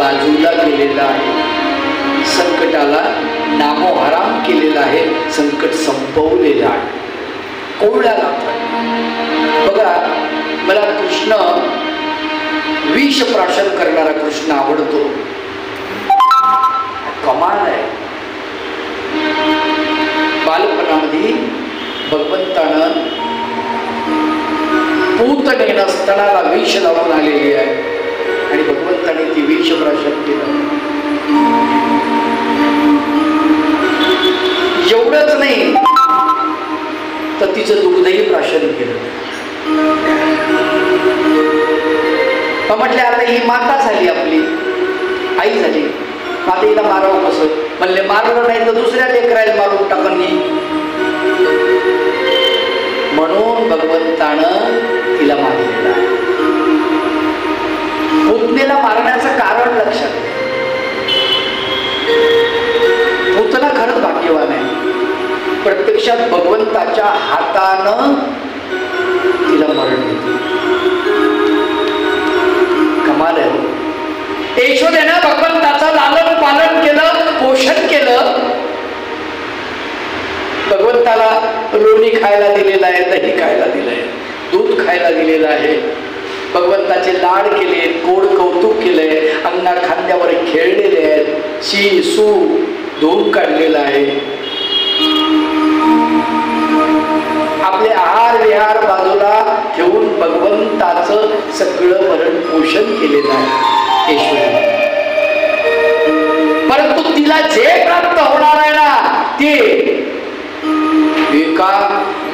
बाजूला केलेला आहे, संकटाला नामोहराम केलेला आहे, संकट संपवलेलं आहे. कोवळ्याला बघा, मला कृष्ण विष प्राशन करणारा कृष्ण आवडतो. कमाल आहे. बालपणामध्ये भगवंतानं पूतनेनं स्तनाला विष लावून आलेली आहे आणि भगवंताने ती विष प्राशन केलं. एवढंच नाही तर तिचं दुग्धही प्राशन केलं. म्हटले आता ही माता झाली, आपली आई झाली, आता हिला मारावं कसं? म्हणले मारलं नाही तर दुसऱ्या लेकराला मारून टाकन. म्हणून भगवंतानं तिला मारलेलं आहे. पुतनेला मारण्याचं कारण लक्षात घ्या. पुतना खरंच भाग्यवान आहे. प्रत्यक्षात भगवंताच्या हातानं तिला मरण दिलं. कमाल आहे. यशोदेनं भगवंताचं लालन पालन केलं, पोषण केलं. भगवंताला लोणी खायला दिलेलं आहे, दही खायला दिलंय, दूध खायला दिलेलं आहे. भगवंताचे लाड केले, गोड कौतुक केलंय, अंगा खांद्यावर खेळलेले आहेत, शी सू धूम काढलेला आहे. आपले आहार विहार बाजूला ठेवून भगवंताचं सगळं भरण पोषण केलेलं आहे ईश्वराने. परंतु तिला जे प्राप्त होणार आहे ना, ते एका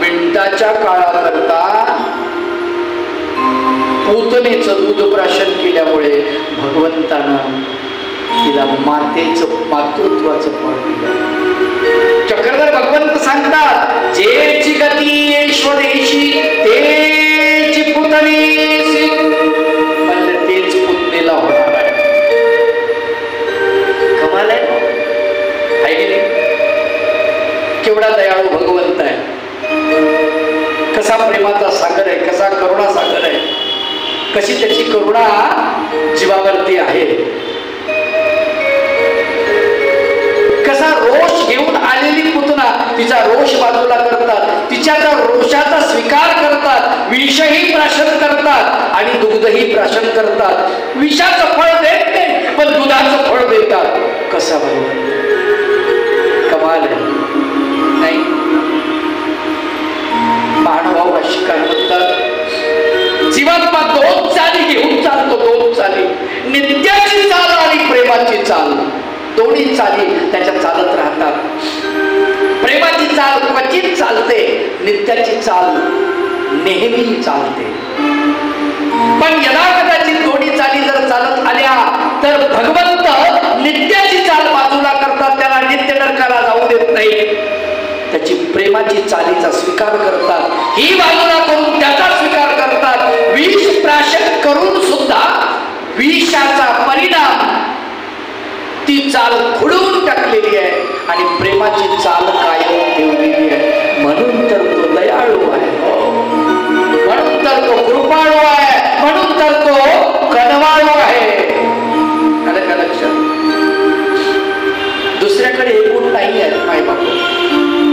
मिनिटाच्या काळाकरता पूतनेचं दूध प्राशन केल्यामुळे भगवंतानं तिला मातेचं मातृत्वाचं फळ दिलं. चक्रधर भगवंत सांगतात, जेची गती यशोदेशी तेची पुतनेसी. म्हणलं तेच पुतनेला होणार आहे. कमाल आहे की नाही? केवढा दयाळू भगवंत आहे, कसा प्रेमाचा सागर आहे, कसा करुणा सागर आहे, कशी त्याची करुणा जीवावरती आहे. कसा रोष घेऊन आलेली पुतना तिचा रोष बाजूला करतात, तिच्या त्या रोषाचा स्वीकार करतात, विषही प्राशन करतात आणि दुग्धही प्राशन करतात. विषाचं फळ देत नाही पण दुधाचं फळ देतात. कसा भगवंत, कमाल आहे नाही? महानुभाव भाष्यकार म्हणतात, जीवात्मा दोन चाली घेऊन चालतो, दोन चाली, नित्याची चाल आणि प्रेमाची चाल. दोन्ही चाली त्याच्या चालत राहतात. प्रेमाची चाल क्वचित चालते, नित्याची चाल नेहमी चालते. पण यदा कदाचित दोन्ही चाली जर चालत आल्या तर भगवंत नित्याची चाल बाजूला करतात, त्याला नित्य नरकाला जाऊ देत नाही. त्याची प्रेमाची चालीचा स्वीकार करतात, ही बाजूला करून त्याचा स्वीकार करतात. विष प्राशन करून सुद्धा विषाचा परिणाम ती चाल खुडवून टाकलेली आहे आणि प्रेमाची चाल कायम ठेवलेली आहे. म्हणून तर तो दयाळू आहे, म्हणून तर तो कृपाळू आहे, म्हणून तर तो कनवाळू आहे. आलं का लक्षात? दुसऱ्याकडे हे गुण नाही आहेत माय बाप.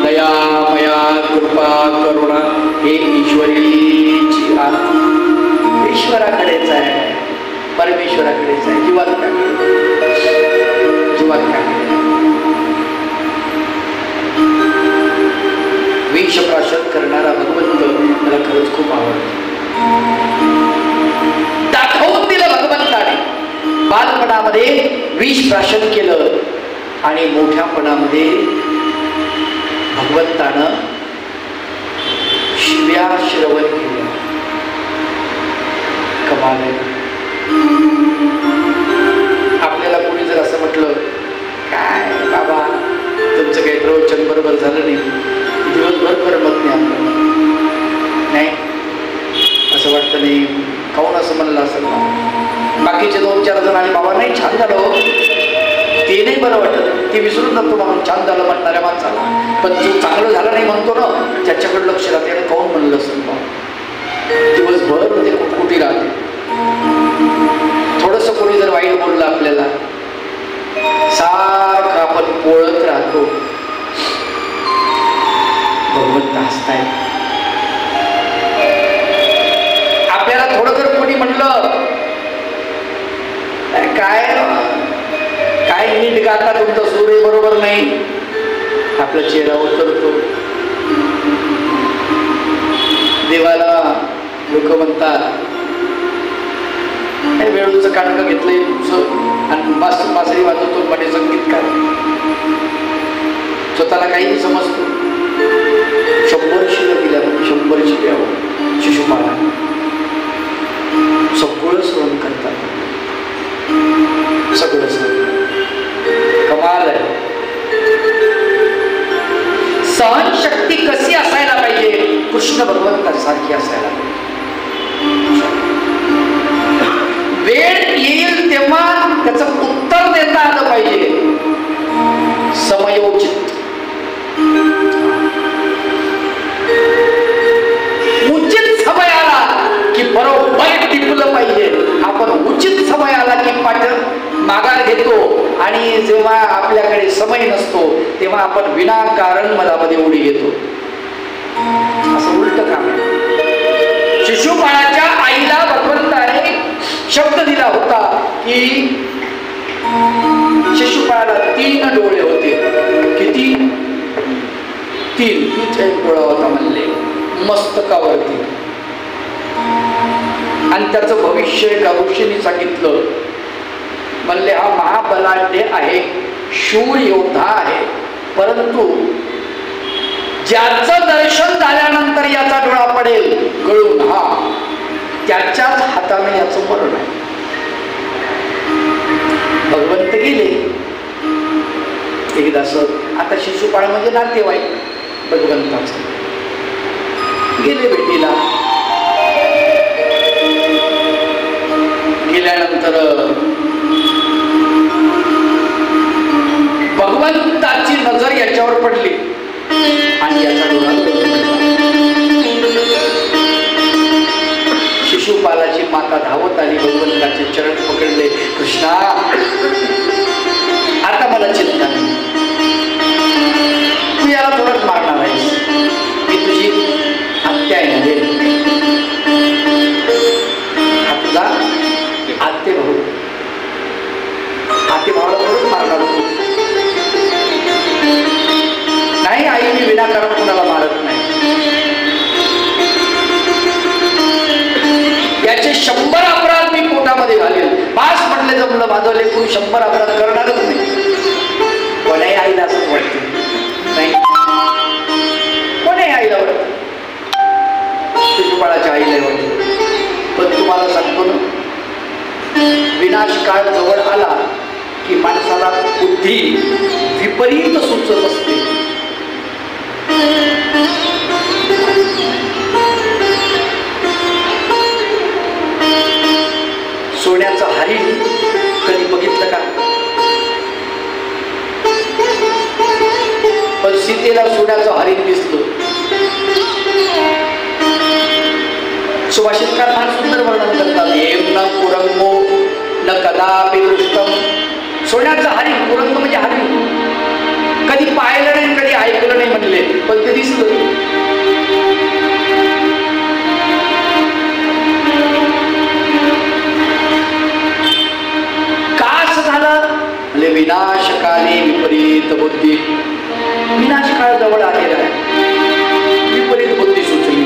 दया मया कृपा करुणा हे ईश्वरीची आहे, ईश्वराकडेच आहे, परमेश्वराकडेच आहे, जीवात्म्याकडे. विष प्राशन करणारा भगवंत मला खरंच खूप आवडतो. दाखवून दिलं भगवंताने. बालपणामध्ये विष प्राशन केलं आणि मोठ्यापणामध्ये भगवंतानं शिव्या श्रवण केलं. कमाल आहे. आपल्याला कोणी जर असं म्हटलं, काय बाबा तुमचं काही प्रवचन बरोबर झालं नाही, दिवसभर करमत नाही आपल्याला, नाही असं वाटतं नाही, काऊन असं म्हणलं असेल ना. बाकीचे 2-4 जण आले, बाबा नाही छान झालं, ते नाही बरं वाटत, ते विसरून जातो म्हणून छान झालं म्हणणाऱ्या माणसाला. पण जो चांगलं झालं नाही म्हणतो ना, त्याच्याकडे लक्ष राहते आणि काऊन म्हणलं असेल बा. दिवसभर ते कुठकुठी राहते. थोडंसं कोणी जर वाईट बोललं आपल्याला पाहतो भगवंत हसताय. आपल्याला थोडं जर कोणी म्हटलं काय काय नीट गाता, तुमचा सूर बरोबर नाही, आपला चेहरा उतरतो. देवाला लोक म्हणतात वेळूचं काटकं घेतलंय तुमचं आणि मासरी वाजवतो म्हणजे संगीतकार. स्वतःला काही समजतो. 100 शिव्या दिल्या, 100 शिव्या शिशुपाला सगळं सहन करतात, सगळं सहन. कमाल आहे. सहनशक्ती कशी असायला पाहिजे? कृष्ण भगवंतासारखी असायला पाहिजे. वेळ येईल तेव्हा त्याचं उत्तर देता आलं पाहिजे, समयोचित. उचित समय आला की बरोबर टिपलं पाहिजे. आपण उचित समय आला की माघार घेतो आणि जेव्हा आपल्याकडे समय नसतो तेव्हा आपण विनाकारण मधामध्ये उडी घेतो. असं उलट काम आहे. शिशुपाळाच्या आईला भगवंताने शब्द दिला होता की शिशुपाळाला 3 डोळे होते. किती? 3. तिचा एक डोळा होता म्हणले मस्तकावरती. आणि त्याचं भविष्य एका ऋषीने सांगितलं. म्हणले हा महाबलाढ्य आहे, शूर योद्धा आहे, परंतु ज्याचं दर्शन झाल्यानंतर याचा डोळा पडेल गळून, हा त्याच्याच हाताने याचं मरण आहे. भगवंत गेले एकदा. आता शिशुपाळ म्हणजे नातेवाईक भगवंताचं. गेले भेटीला. गेल्यानंतर भगवंताची नजर याच्यावर पडली आणि याचा डोळा शिशुपालाची माता धावत आली, भगवंताचे चरण पकडले. कृष्णा, आता मला चिंता नाही, तू याला थोडंच मारणार आहेस. मी तुझी आत्या आहे. हा तुझा आत्ते भाऊ, आत्ते भावाला थोडंच मारणार होतो. नाही आई, मी विनाकारण कुणाला मारत नाही. याचे 100 अपराध मी पोटामध्ये घालेल. 5 म्हटले जमलं, माझं लेकरू 100 अपराध करणारच नाही. कोणाही आईला असंच वाटते. नाही, कोणाही आईला वाटत, शिशुपाळाच्या आईला वाटत. पण तुम्हाला सांगतो ना, विनाश काळ जवळ आला की माणसाला बुद्धी विपरीत सुचत असते. सोन्याचं हरिण कधी बघितलं का? पण सीतेला सोन्याचं हरिण दिसलं. सुभाषितकार फार सुंदर वर्णन करतात. हेम न कुरंगो न कदापि दृष्टम. सोन्याचं हरिण, कुरंग म्हणजे हरिण, कधी पाहिलं नाही, कधी ऐकलं नाही म्हणले, पण ते दिसलं. का असं झालं? म्हणजे विनाशकाली विपरीत बुद्धी. विनाश काळ जवळ आलेला आहे, विपरीत बुद्धी सुचली.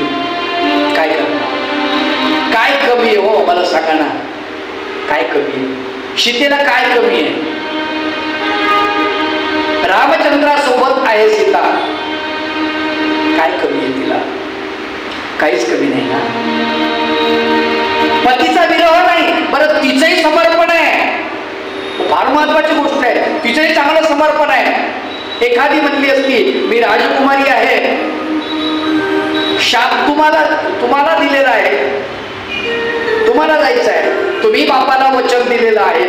काय करणार? काय कमी आहे हो, मला सांगा ना, काय कमी आहे? सीतेला काय कमी आहे? रामचंद्रासोबत आहे सीता, काय कमी आहे तिला? काहीच कमी नाही ना. पतीचा विरह नाही, बरं तिचंही समर्पण आहे, फार महत्वाची गोष्ट आहे. तिचंही चांगलं समर्पण आहे. एखादी म्हणली असती मी राजकुमारी आहे, शाप तुम्हाला दिलेला आहे, तुम्हाला जायचं आहे, तुम्ही बापाला वचन दिलेलं आहे,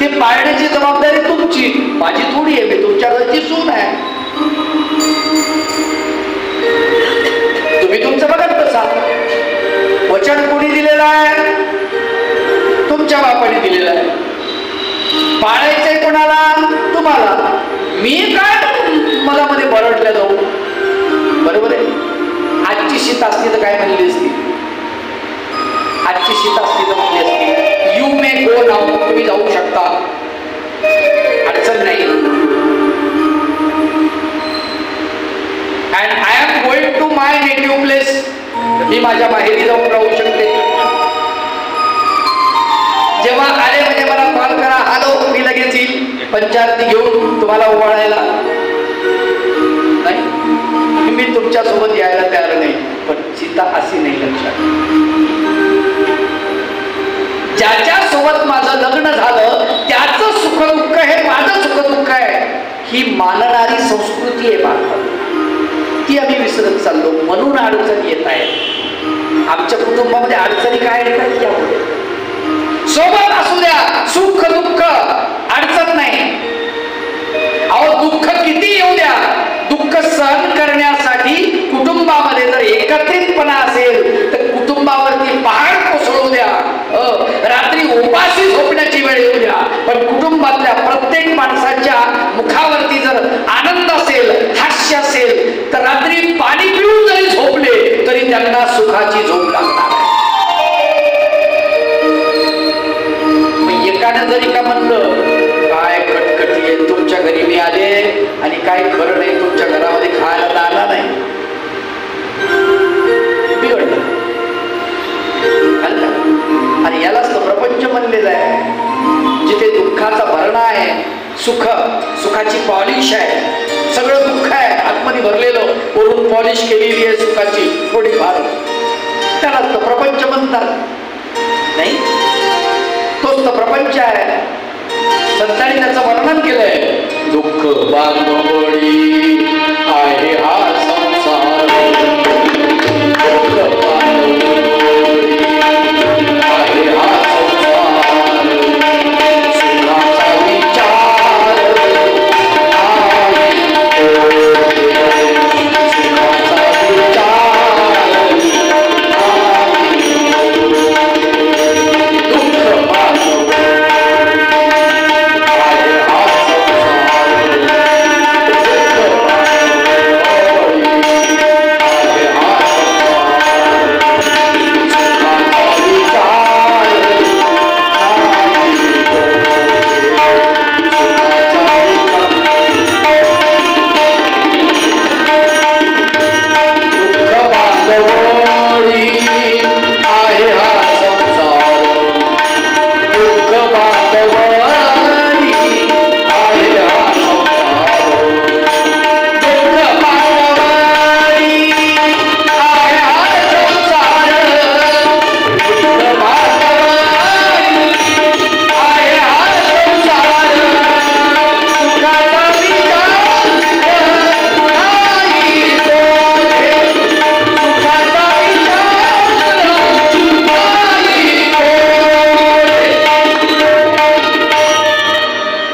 ते पाळण्याची जबाबदारी तुमची, माझी थोडी आहे, मी तुमच्या घरची सून आहे. तुम्ही तुमचं बघत बसा. वचन कोणी दिलेलं आहे? तुमच्या बापाने दिलेलं आहे. पाळायचंय कोणाला? तुम्हाला. मी काय मधामध्ये बरडल्या जाऊ. बरोबर आहे. आजची सीता असती तर काय म्हणली असती? आजची सीता असती तर म्हणली असती यू मे गो नाउ, तुम्ही जाऊ शकता, अडचण नाही. And I am going to my native place, मी माझ्या माहेरी जाऊन राहू शकते. जेव्हा आले म्हणजे मला कॉल करा, हॅलो मी लगेच येईल पंचारती घेऊन तुम्हाला ओवाळायला. नाही, मी तुमच्या सोबत यायला तयार नाही. पण सीता अशी नाही. लक्षात, ज्याच्या सोबत माझं लग्न झालं त्याचं सुख दुःख हे माझं सुख दुःख आहे, ही मानणारी संस्कृती आहे भारतात. ती आम्ही विसरत चाललो, म्हणून अडचणी येत आहेत. आमच्या कुटुंबामध्ये अडचणी काय येतात यामुळे. सोबत असू द्या, सुख दुःख अडचण नाही. अहो दुःख किती येऊ द्या, दुःख सहन करण्यासाठी कुटुंबामध्ये जर एकत्रितपणा असेल तर कुटुंबावरती पहाड कोसळू द्या, रात्री उपाशी झोपण्याची वेळ येऊ द्या, पण कुटुंबातल्या प्रत्येक माणसाच्या मुखावरती जर आनंद असेल, हास्य असेल, तर रात्री पाणी पिऊन जरी झोपले तरी त्यांना सुखाची झोप लागणार. एकाने जरी का म्हणलं काय खटखटी आहे, तुमच्या घरी मी आले आणि काय खरं नाही, तुमच्या घरामध्ये खायला आला नाही, बिघडलं. आणि यालाच तर प्रपंच म्हणलेलं आहे. जिथे दुःखाचा भरणा आहे, सुखाची पॉलिश आहे, सगळं दुःख आहे आतमध्ये भरलेलं, वरून पॉलिश केलेली आहे सुखाची थोडीफार, त्यालाच तर प्रपंच म्हणतात. नाही, तोच तर प्रपंच आहे. संतांनी त्याचं वर्णन केलंय. दुःख बांधवडी आहे हा संसार,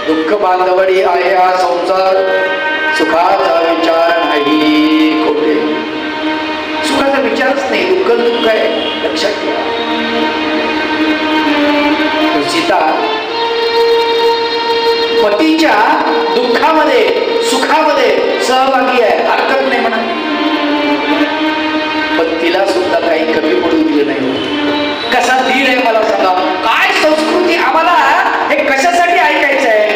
दुःख बांधवडी आहे हा संसार, सुखाचा विचार पतीच्या दुःखामध्ये सुखामध्ये सहभागी आहे, हरकत नाही म्हणा, पण तिला सुद्धा काही कमी पडू दिले नाही. कसा धीर आहे मला सांगा. काय संस्कृती, आम्हाला हे कशासाठी ऐकायचं आहे?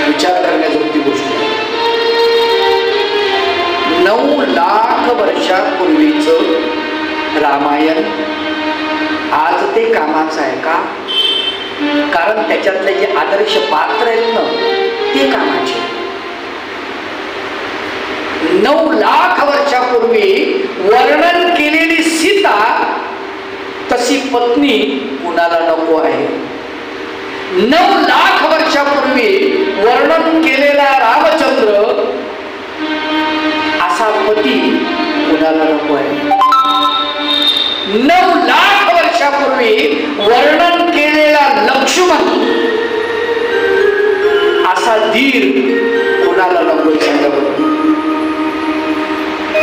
विचार करण्याजोगती गोष्ट. 9 लाख वर्षापूर्वीच रामायण आज ते कामाचं आहे का? कारण त्याच्यातले जे आदर्श पात्र आहेत ना ते कामाचे. 9 लाख वर्षापूर्वी वर्णन केलेली सीता तशी पत्नी कुणाला नको आहे. 9 लाख वर्षापूर्वी वर्णन केलेला रामचंद्र असा पती कुणाला नको आहे. 9 लाख वर्षापूर्वी वर्णन केलेला लक्ष्मण असा धीर कुणाला नको सांगा बरं.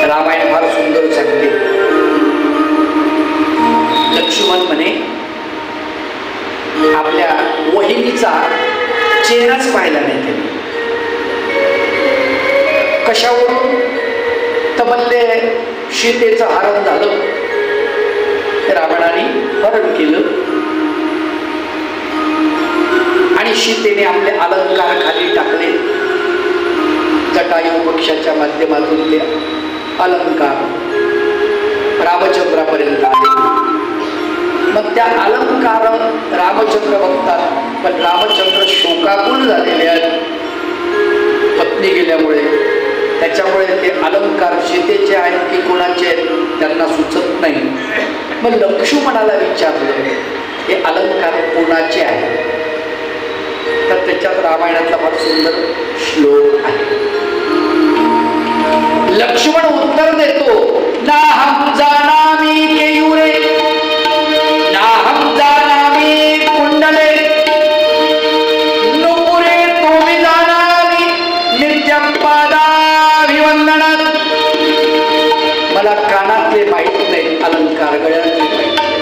रामायण फार सुंदर सांगते. लक्ष्मण म्हणे आपल्या वहिनीचा चेहराच पाहिला नाही त्यांनी. कशावरून? तर म्हणले सीतेचं हरण झालं, रावणाने हरण केलं आणि सीतेने आपले अलंकार खाली टाकले. जटायू पक्षाच्या माध्यमातून ते अलंकार रामचंद्रापर्यंत आले. मग त्या अलंकार रामचंद्र बघतात, पण रामचंद्र शोकाकुल झालेले आहेत पत्नी गेल्यामुळे. त्याच्यामुळे ते अलंकार सीतेचे आहेत की कोणाचे आहेत त्यांना सुचत नाही. मग लक्ष्मणाला विचारलं हे अलंकार कोणाचे आहेत? तर त्याच्यात रामायणातला फार सुंदर श्लोक आहे. लक्ष्मण उत्तर देतो, नाहं जानामि केयूरे नाहं जानामि कुंडले नुपुरे तोमि जानामि नित्यं पादाभिवंदनात्. मला कानातले माहित नाही अलंकार, गळ्यातले माहित नाही,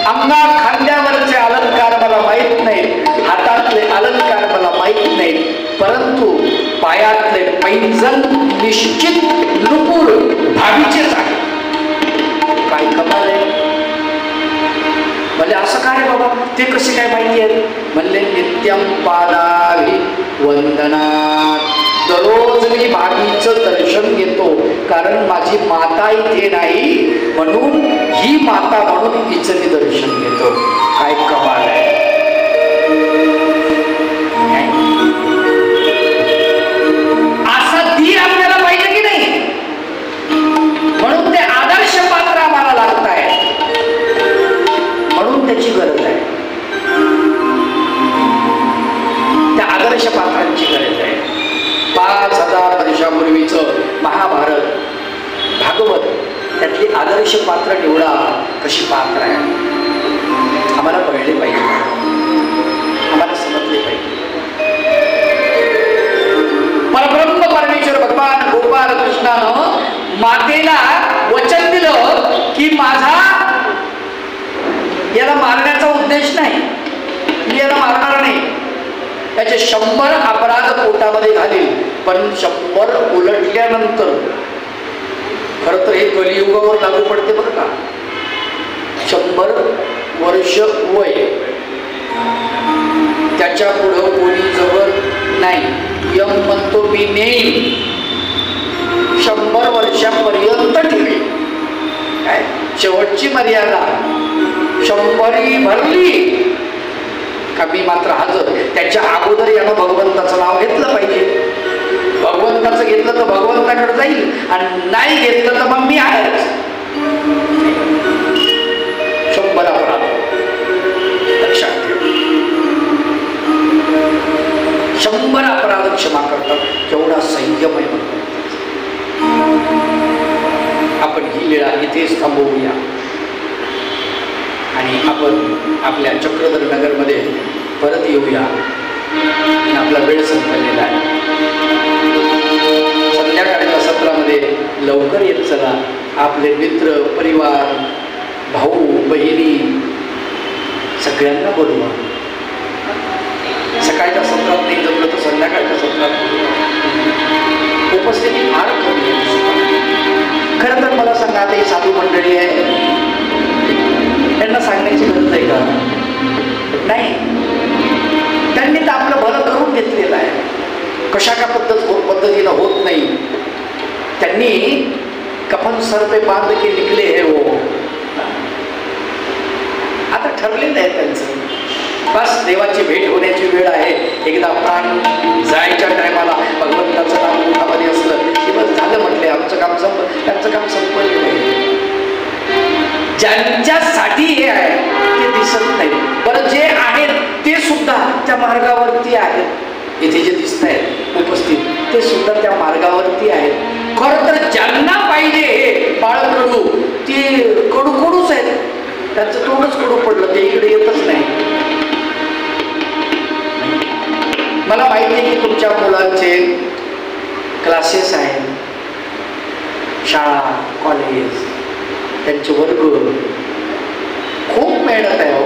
अंगा खांद्यावरचे अलंकार मला माहित नाही, हातातले अलंकार मला माहित नाही, परंतु पायातले पैंजण निश्चित नुपुर भावीचेच आहे. काय कमाल आहे. म्हणजे असं काय बाबा, ते कसे काय माहिती आहे? म्हणले नित्यम पादाभि वंदनात. दररोज मी भावीचं दर्शन घेतो, कारण माझी माता इथे नाही म्हणून ही माता म्हणून हिचं मी दर्शन घेतो. काय कमाल आहे. असा धीर आपल्याला पाहिजे की नाही? म्हणून ते आदर्श पात्र आम्हाला लागत आहे, म्हणून त्याची गरज आहे. त्या आदर्श पात्रांची गरज आहे. 5000 वर्षापूर्वीचं महाभारत भागवत त्यातली आदर्श पात्र निवडा. कशी पात्र आहे आम्हाला कळले पाहिजे, आम्हाला समजले पाहिजे. परब्रह्म परमेश्वर भगवान गोपाल कृष्णानं मातेला वचन दिलं की माझा याला मारण्याचा उद्देश नाही, मी याला मारणार नाही. त्याचे 100 अपराध पोटामध्ये घालील, पण 100 उलटल्यानंतर, खरं तर हे कलियुगावर लागू पडते बरं का. 100 वर्ष वय, त्याच्या पुढं कोणी जवळ नाही. यम म्हणतो मी नेईन, 100 वर्षापर्यंत ठेवी. काय शेवटची मर्यादा 100 भरली का मी मात्र हजर. त्याच्या अगोदर यानं भगवंताचं नाव घेतलं पाहिजे. भगवंताचं घेतलं तर भगवंताकडे जाईल, आणि नाही घेतलं तर मग मी आहेच. 100 अपराध लक्षात ठेव. 100 अपराध क्षमा करतात. केवढा संयम आहे म्हणतात. आपण ही लीळा इथेच थांबवूया आणि आपण आपल्या चक्रधर नगरमध्ये परत येऊया. आपला वेळ संपलेला आहे. संध्याकाळच्या सत्रामध्ये लवकर येत चला. आपले मित्र परिवार भाऊ बहिणी सगळ्यांना बोलवा. सकाळच्या सत्रात नाही जमलं तर संध्याकाळच्या सत्रात उपस्थिती फार कमी आहे. खरं तर मला सांगा, आता ही साधू मंडळी आहे, त्यांना सांगण्याची गरज आहे का? नाही. त्यांनी तर आपलं भलं करून घेतलेलं आहे. कशा का पद्धतीनं होत नाही. त्यांनी कफन सर पे बांध के निकले है वो. आता ठरलेलं आहे त्यांचं. बस देवाची भेट होण्याची वेळ आहे. एकदा प्राण जायच्या टायमाला भगवंताचं नाम मुखामध्ये असलं की बस झालं म्हटले, आमचं काम संपलं, त्यांचं काम संपलेलं आहे. ज्यांच्यासाठी हे आहे ते दिसत नाही. बरं, जे आहेत ते सुद्धा त्या मार्गावरती आहेत. इथे जे दिसत आहेत उपस्थित ते सुद्धा त्या मार्गावरती आहेत. खरं तर ज्यांना पाहिजे हे बाळकडू ते कडूच आहेत. त्यांचं तोंडच कडू पडलं, ते इकडे येतच नाही. मला माहिती आहे की तुमच्या मुलांचे क्लासेस आहेत, शाळा कॉलेज, त्यांचे वर्ग, खूप मेहनत आहे हो.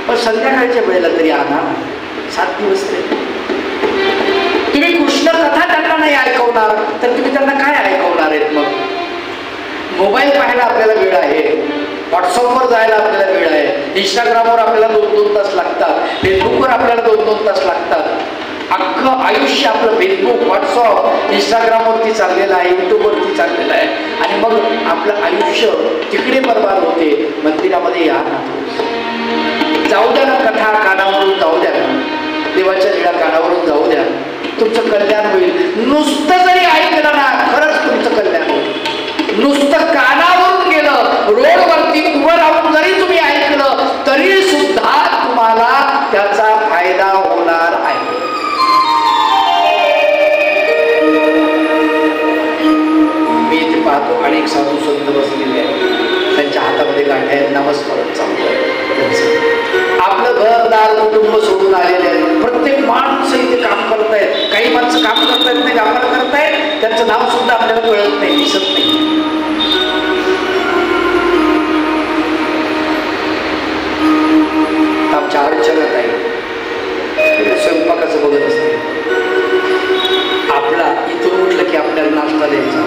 पण संध्याकाळच्या वेळेला तरी आणा. 7 दिवस तुम्ही कृष्ण कथा त्यांना नाही ऐकवणार तर तुम्ही त्यांना काय ऐकवणार आहेत? मग मोबाईल पाहायला आपल्याला वेळ आहे, व्हॉट्सअपवर जायला आपल्याला वेळ आहे, इंस्टाग्रामवर आपल्याला 2-2 तास लागतात, फेसबुकवर आपल्याला 2-2 तास लागतात. अख्खं आयुष्य आपलं फेसबुक, व्हॉट्सअप, इंस्टाग्रामवरती चाललेलं आहे, युट्यूबवरती चाललेलं आहे आणि मग आपलं आयुष्य तिकडे बरबाद होते. मंदिरामध्ये या ना, जाऊ द्या ना, कथा कानावरून जाऊ द्या ना, देवाच्या लीळा कानावरून जाऊ द्या, तुमचं कल्याण होईल. नुसतं जरी ऐकलं ना खरंच तुमचं कल्याण होईल. नुसतं कानावरून गेलं, रोडवरती उभं राहून जरी तुम्ही ऐकलं तरी सुद्धा तुम्हाला त्याचा फायदा होणार आहे. मी इथे पाहतो अनेक साधू संत बसलेले आहेत, त्यांच्या हातामध्ये गाठ्या आहेत, नामस्मरण चालू आहे. आपलं घरदार कुटुंब सोडून आलेले आहेत. प्रत्येक माणसं इथे काम करतायत. काही माणसं काम करतायत नाही, व्यापार करतायत, त्यांचं नाव सुद्धा आपल्याला कळत नाही, दिसत नाही. आमच्या अडचणत आहे, स्वयंपाकाचं बघत असते. आपला इथून उठलं की आपल्याला नाश्ता द्यायचा,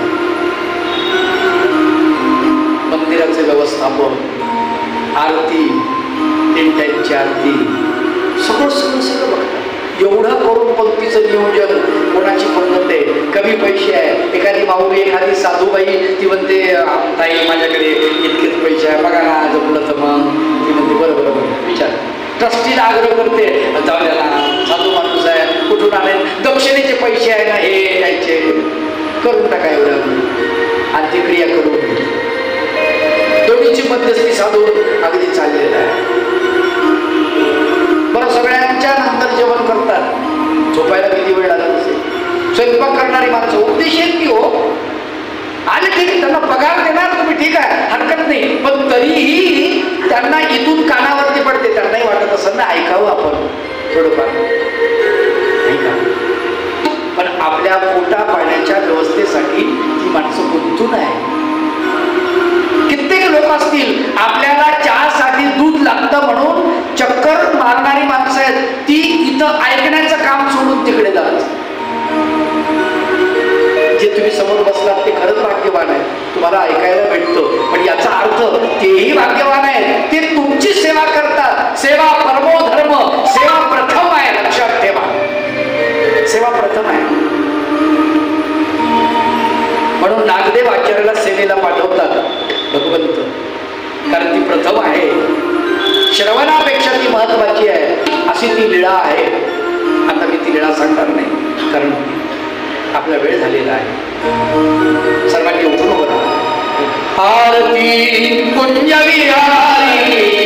मंदिराचे व्यवस्थापन, आरती, 3 टाईमची आरती, सगळं सगळं सगळं बघतात. एवढं करून पंक्तीचं नियोजन, कोणाची पद्धत आहे, कमी पैसे आहे, एखादी माऊली, एखादी साधूबाई ती म्हणते ताई माझ्याकडे इतकेच पैसे आहे, बघा ना जमलं तर मग. ती म्हणते बरं बरं बरं विचार. ट्रस्टीला आग्रह करते, जाऊ द्या ना, साधू माणूस आहे, कुठून आले, दक्षिणेचे पैसे आहे ना, हे द्यायचे, करून टाका एवढं, अंत्यक्रिया करून. दोन्हीची मध्यस्थी साधून अगदी चाललेलं आहे. बरं, सगळ्यांच्या नंतर जेवण करतात, झोपायला किती वेळ लागत असेल. स्वयंपाक करणारी माणसं उपदेश आहेत की हो, आणि ठीक आहे त्यांना पगार देणार तुम्ही, ठीक आहे हरकत नाही, पण तरीही त्यांना इथून कानावरती पडते. त्यांनाही वाटत असं ना ऐकावं आपण थोडंफार, ऐका. पण आपल्या पोटा पाण्याच्या व्यवस्थेसाठी ती माणसं गुंतून आहे. कित्येक लोक असतील आपल्याला चहासाठी दूध लागतं म्हणून चक्कर मारणारी माणसं आहेत, ती इथं ऐकण्याचं काम सोडून तिकडे जातात. जे तुम्ही समोर बसलात ते खरंच भाग्यवान आहे, तुम्हाला ऐकायला भेटतं, पण याचा अर्थ तेही भाग्यवान आहे, ते तुमची सेवा करतात. सेवा परमो धर्म, सेवा प्रथम आहे, लक्षात ठेवा, सेवा प्रथम आहे. म्हणून नागदेव आचार्याला सेवेला पाठवतात भगवंत, कारण ती प्रथम आहे, श्रवणापेक्षा ती महत्वाची आहे, अशी ती लीळा आहे. आता मी ती लीळा सांगणार नाही, कारण आपला वेळ झालेला आहे. सर्वांनी उठून उभं राहा. आरती कुंज विहारी